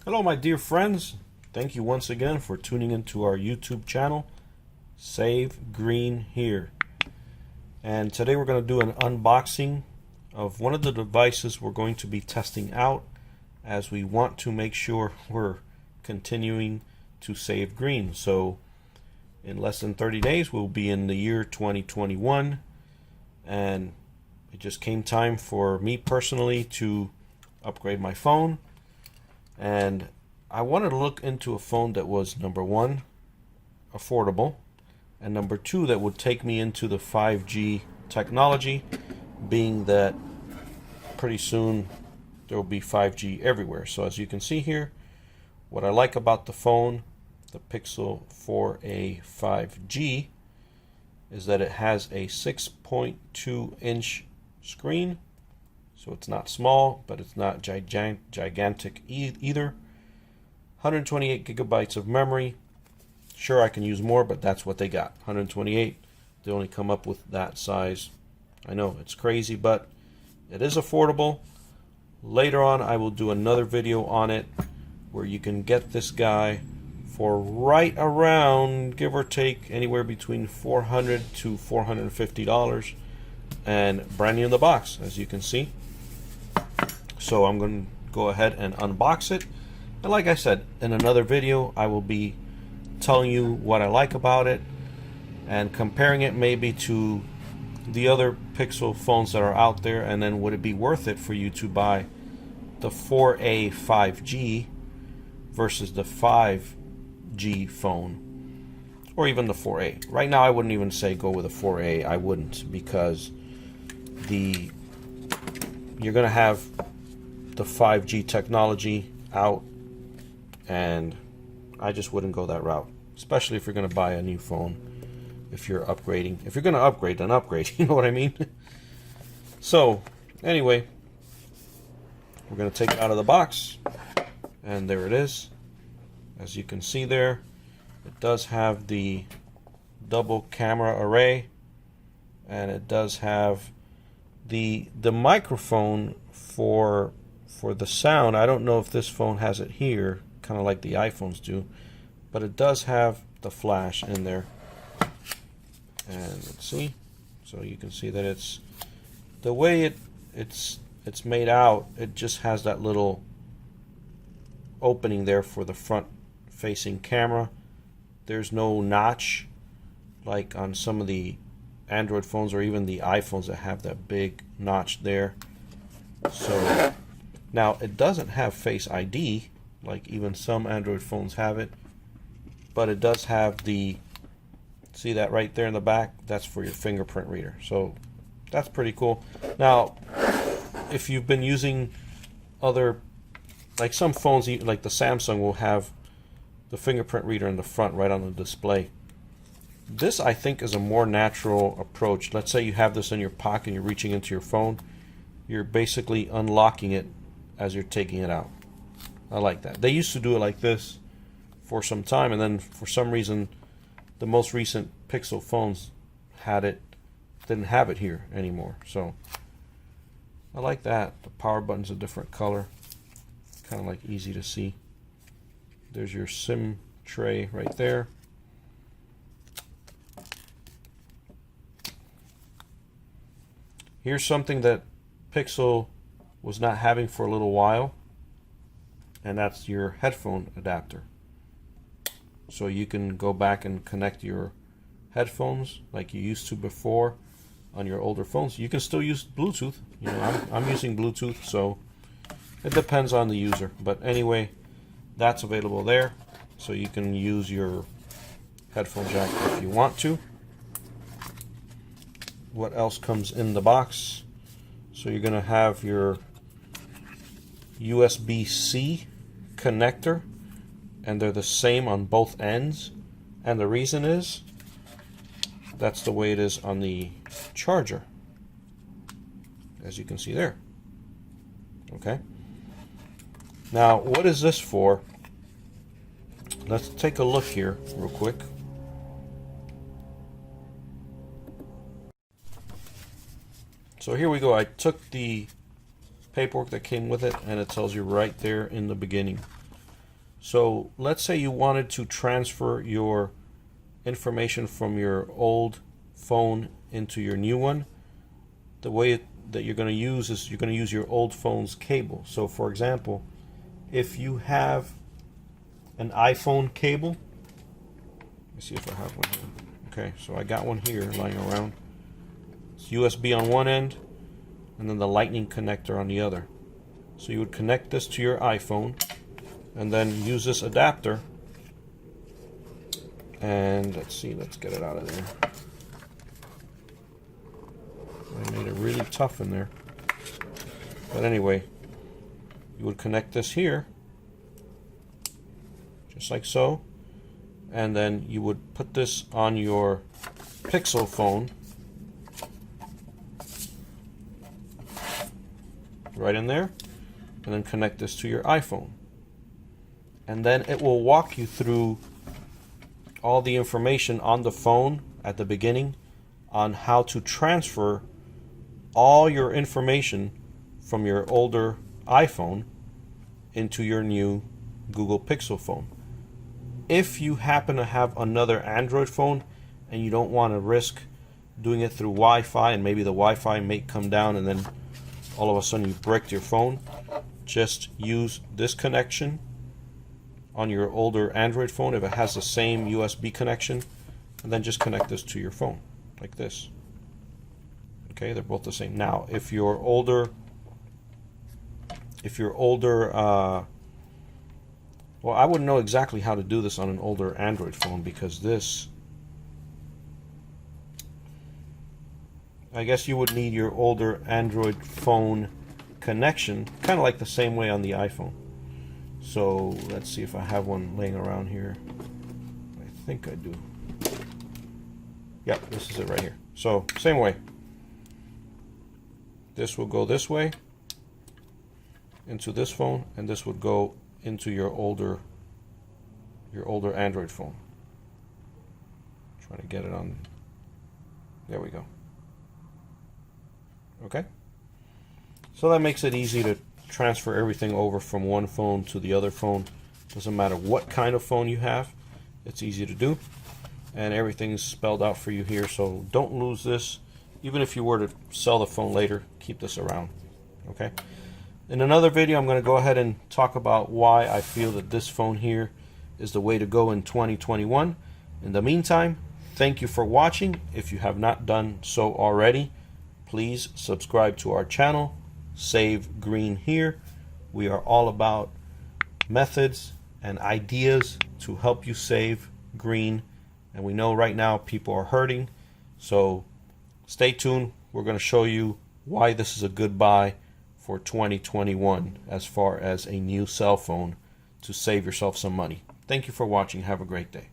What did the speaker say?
Hello, my dear friends. Thank you once again for tuning into our YouTube channel, Save Green here. And today we're going to do an unboxing of one of the devices we're going to be testing out, as we want to make sure we're continuing to save green. So in less than 30 days we'll be in the year 2021, and it just came time for me personally to upgrade my phone. And I wanted to look into a phone that was, number one, affordable, and number two, that would take me into the 5G technology, being that pretty soon there will be 5G everywhere. So as you can see here, what I like about the phone, the Pixel 4a 5G, is that it has a 6.2-inch screen. So it's not small, but it's not gigantic either. 128 gigabytes of memory. Sure, I can use more, but that's what they got. 128. They only come up with that size. I know it's crazy, but it is affordable. Later on, I will do another video on it where you can get this guy for right around, give or take, anywhere between $400 to $450, and brand new in the box, as you can see. So I'm going to go ahead and unbox it, and like I said, in another video I will be telling you what I like about it and comparing it maybe to the other Pixel phones that are out there, and then would it be worth it for you to buy the 4a 5G versus the 5G phone, or even the 4a. Right now I wouldn't even say go with a 4a. I wouldn't, because you're going to have the 5G technology out, and I just wouldn't go that route, especially if you're going to buy a new phone. If you're upgrading, if you're going to upgrade, then upgrade. You know what I mean? So anyway, we're going to take it out of the box, and there it is. As you can see there, it does have the double camera array, and it does have the microphone for the sound. I don't know if this phone has it here, kind of like the iPhones do, but it does have the flash in there. And let's see, so you can see that it's the way it's made out. It just has that little opening there for the front facing camera. There's no notch like on some of the Android phones or even the iPhones that have that big notch there. So now it doesn't have Face ID like even some Android phones have it, but it does have the, see that right there in the back, that's for your fingerprint reader. So that's pretty cool. Now if you've been using other, like some phones like the Samsung will have the fingerprint reader in the front right on the display. This, I think, is a more natural approach. Let's say you have this in your pocket and you're reaching into your phone, you're basically unlocking it as you're taking it out. I like that. They used to do it like this for some time, and then for some reason the most recent Pixel phones didn't have it here anymore. So I like that. The power button's a different color, kind of like easy to see. There's your SIM tray right there. Here's something that Pixel was not having for a little while, and that's your headphone adapter. So you can go back and connect your headphones like you used to before on your older phones. You can still use Bluetooth. You know, I'm using Bluetooth, so it depends on the user. But anyway, that's available there, so you can use your headphone jack if you want to. What else comes in the box? So you're going to have your USB-C connector, and they're the same on both ends, and the reason is that's the way it is on the charger, as you can see there. Okay, now what is this for? Let's take a look here real quick. So here we go. I took the paperwork that came with it, and it tells you right there in the beginning. So let's say you wanted to transfer your information from your old phone into your new one. The way that you're going to use is you're going to use your old phone's cable. So for example, if you have an iPhone cable, let me see if I have one here. Okay, so I got one here lying around. It's USB on one end and then the lightning connector on the other. So you would connect this to your iPhone and then use this adapter, and let's get it out of there. I made it really tough in there. But anyway, you would connect this here, just like so, and then you would put this on your Pixel phone, right in there, and then connect this to your iPhone. And then it will walk you through all the information on the phone at the beginning on how to transfer all your information from your older iPhone into your new Google Pixel phone. If you happen to have another Android phone and you don't want to risk doing it through Wi-Fi, and maybe the Wi-Fi may come down and then all of a sudden you bricked your phone, just use this connection on your older Android phone if it has the same USB connection, and then just connect this to your phone like this. Okay, they're both the same. Now if you're older, well, I wouldn't know exactly how to do this on an older Android phone, because this, I guess you would need your older Android phone connection, kind of like the same way on the iPhone. So let's see if I have one laying around here. I think I do. Yep, this is it right here. So same way. This will go this way into this phone, and this would go into your older Android phone. Trying to get it on. There we go. Okay. So that makes it easy to transfer everything over from one phone to the other phone. Doesn't matter what kind of phone you have, it's easy to do, and everything's spelled out for you here. So don't lose this. Even if you were to sell the phone later, keep this around. Okay. In another video, I'm going to go ahead and talk about why I feel that this phone here is the way to go in 2021. In the meantime, thank you for watching. If you have not done so already, please subscribe to our channel, Save Green here. We are all about methods and ideas to help you save green. And we know right now people are hurting. So stay tuned. We're going to show you why this is a good buy for 2021 as far as a new cell phone to save yourself some money. Thank you for watching. Have a great day.